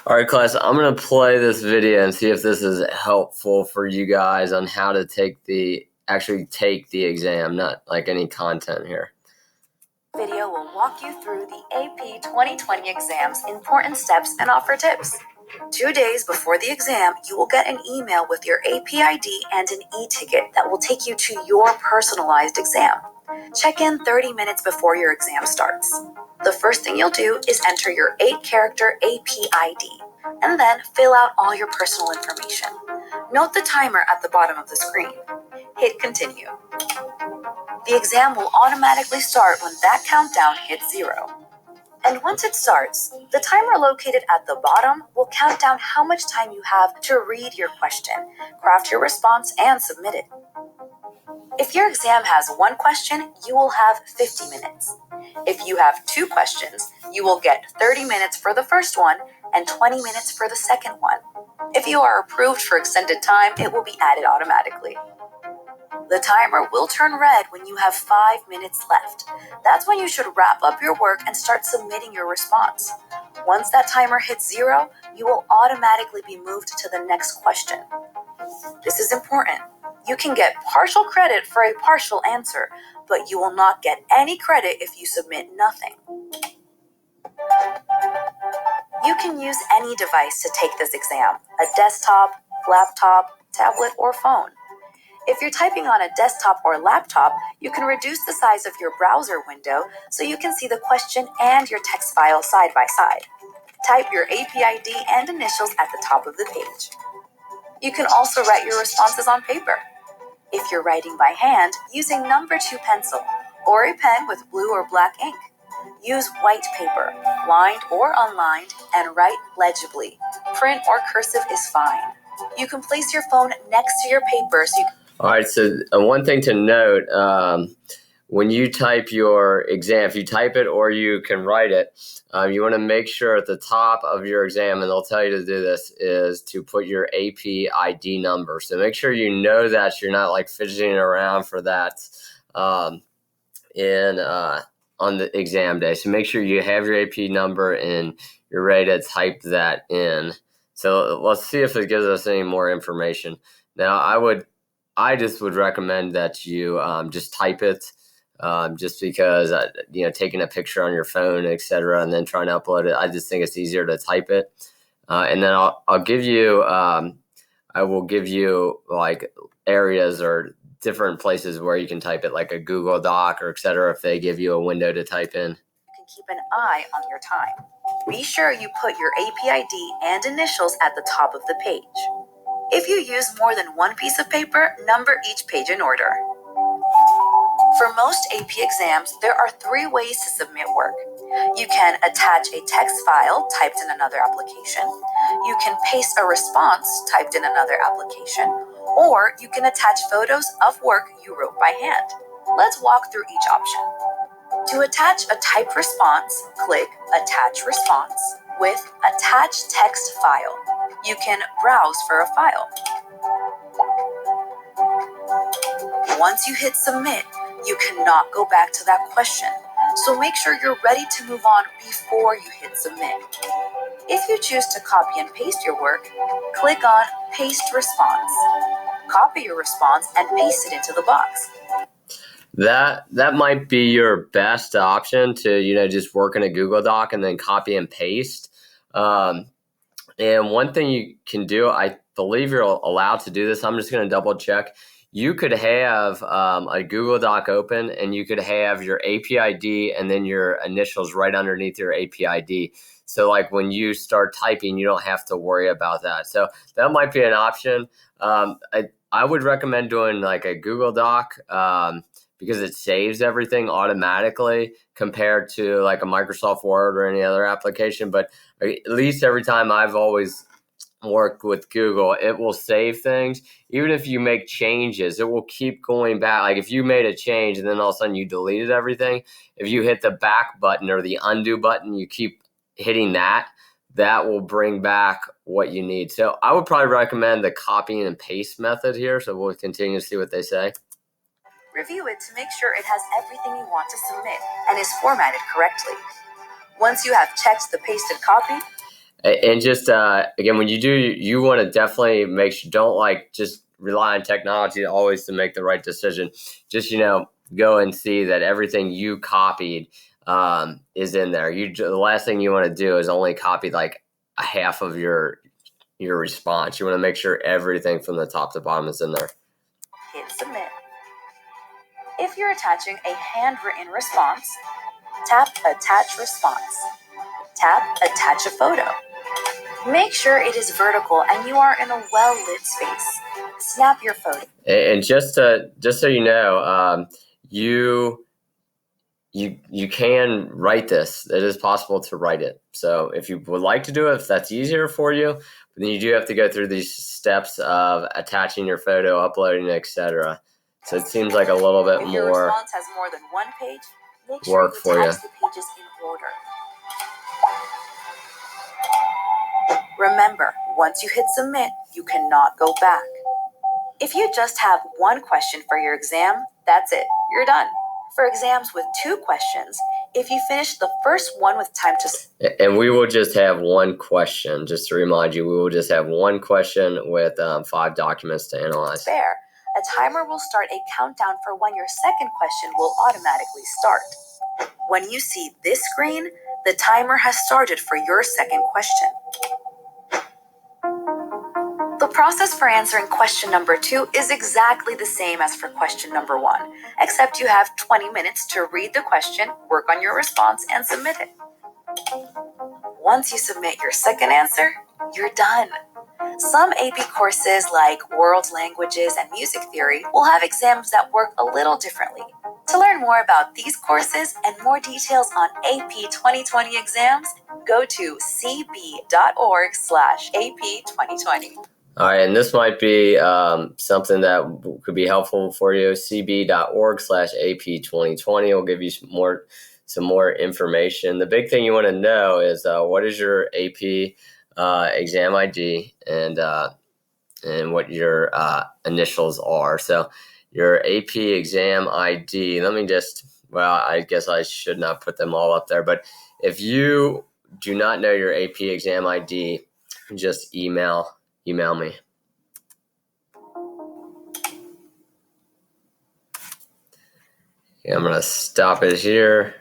All right, class, I'm going to play this video and see if this is helpful for you guys on how to actually take the exam, not like any content here. Video will walk you through the AP 2020 exam's important steps and offer tips. 2 days before the exam, you will get an email with your AP ID and an e-ticket that will take you to your personalized exam. Check in 30 minutes before your exam starts. The first thing you'll do is enter your 8-character AP ID, and then fill out all your personal information. Note the timer at the bottom of the screen. Hit continue. The exam will automatically start when that countdown hits 0. And once it starts, the timer located at the bottom will count down how much time you have to read your question, craft your response, and submit it. If your exam has 1 question, you will have 50 minutes. If you have 2 questions, you will get 30 minutes for the first one and 20 minutes for the second one. If you are approved for extended time, it will be added automatically. The timer will turn red when you have 5 minutes left. That's when you should wrap up your work and start submitting your response. Once that timer hits 0, you will automatically be moved to the next question. This is important. You can get partial credit for a partial answer, but you will not get any credit if you submit nothing. You can use any device to take this exam: a desktop, laptop, tablet, or phone. If you're typing on a desktop or laptop, you can reduce the size of your browser window so you can see the question and your text file side by side. Type your AP ID and initials at the top of the page. You can also write your responses on paper. If you're writing by hand, using number 2 pencil or a pen with blue or black ink. Use white paper, lined or unlined, and write legibly. Print or cursive is fine. You can place your phone next to your paper so you can... All right, so one thing to note, when you type your exam, if you type it or you can write it, you want to make sure at the top of your exam, and they'll tell you to do this, is to put your AP ID number. So make sure you know that, so you're not like fidgeting around for that on the exam day. So make sure you have your AP number and you're ready to type that in. So let's see if it gives us any more information. Now, I just would recommend that you just type it, just because taking a picture on your phone, etc., and then trying to upload it, I just think it's easier to type it. And then I'll give you, I will give you like areas or different places where you can type it, like a Google Doc or etc. If they give you a window to type in. You can keep an eye on your time. Be sure you put your AP ID and initials at the top of the page. If you use more than 1 piece of paper, number each page in order. For most AP exams, there are 3 ways to submit work. You can attach a text file typed in another application. You can paste a response typed in another application. Or you can attach photos of work you wrote by hand. Let's walk through each option. To attach a typed response, click Attach Response with Attach Text File. You can browse for a file. Once you hit Submit, you cannot go back to that question, so make sure you're ready to move on before you hit Submit. If you choose to copy and paste your work, click on Paste Response. Copy your response and paste it into the box. That might be your best option to just work in a Google Doc and then copy and paste. And one thing you can do, I believe you're allowed to do this. I'm just going to double check. You could have a Google Doc open, and you could have your AP ID and then your initials right underneath your AP ID. So like when you start typing, you don't have to worry about that. So that might be an option. I would recommend doing like a Google Doc because it saves everything automatically compared to like a Microsoft Word or any other application. But at least every time I've always worked with Google, it will save things. Even if you make changes, it will keep going back. Like if you made a change and then all of a sudden you deleted everything, if you hit the back button or the undo button, you keep hitting that will bring back what you need. So I would probably recommend the copy and paste method here. So we'll continue to see what they say. Review it to make sure it has everything you want to submit and is formatted correctly. Once you have checked the pasted copy, And just again, when you do, you want to definitely make sure, don't like just rely on technology always to make the right decision. Just go and see that everything you copied is in there. The last thing you want to do is only copy like a half of your response. You want to make sure everything from the top to bottom is in there. Hit submit. If you're attaching a handwritten response, tap Attach Response. Tap Attach a Photo. Make sure it is vertical and you are in a well-lit space. Snap your photo. And just so you know, you can write this. It is possible to write it. So if you would like to do it, if that's easier for you, then you do have to go through these steps of attaching your photo, uploading, etc. So it seems like a little bit if your more response has more than one page, make sure work you for you. attach the pages in order. Remember, once you hit submit, you cannot go back. If you just have one question for your exam, that's it. You're done. For exams with 2 questions, if you finish the first one with time to... And we will just have one question. Just to remind you, we will just have one question with 5 documents to analyze. Spare, a timer will start a countdown for when your second question will automatically start. When you see this screen, the timer has started for your second question. The process for answering question number 2 is exactly the same as for question number 1, except you have 20 minutes to read the question, work on your response, and submit it. Once you submit your second answer, you're done. Some AP courses like world languages and music theory will have exams that work a little differently. To learn more about these courses and more details on AP 2020 exams, go to cb.org/AP2020. All right, and this might be something that could be helpful for you. cb.org/AP2020 will give you some more information. The big thing you want to know is what is your AP exam ID and what your initials are. So your AP exam ID, I guess I should not put them all up there, but if you do not know your AP exam ID, just email me. Okay, I'm going to stop it here.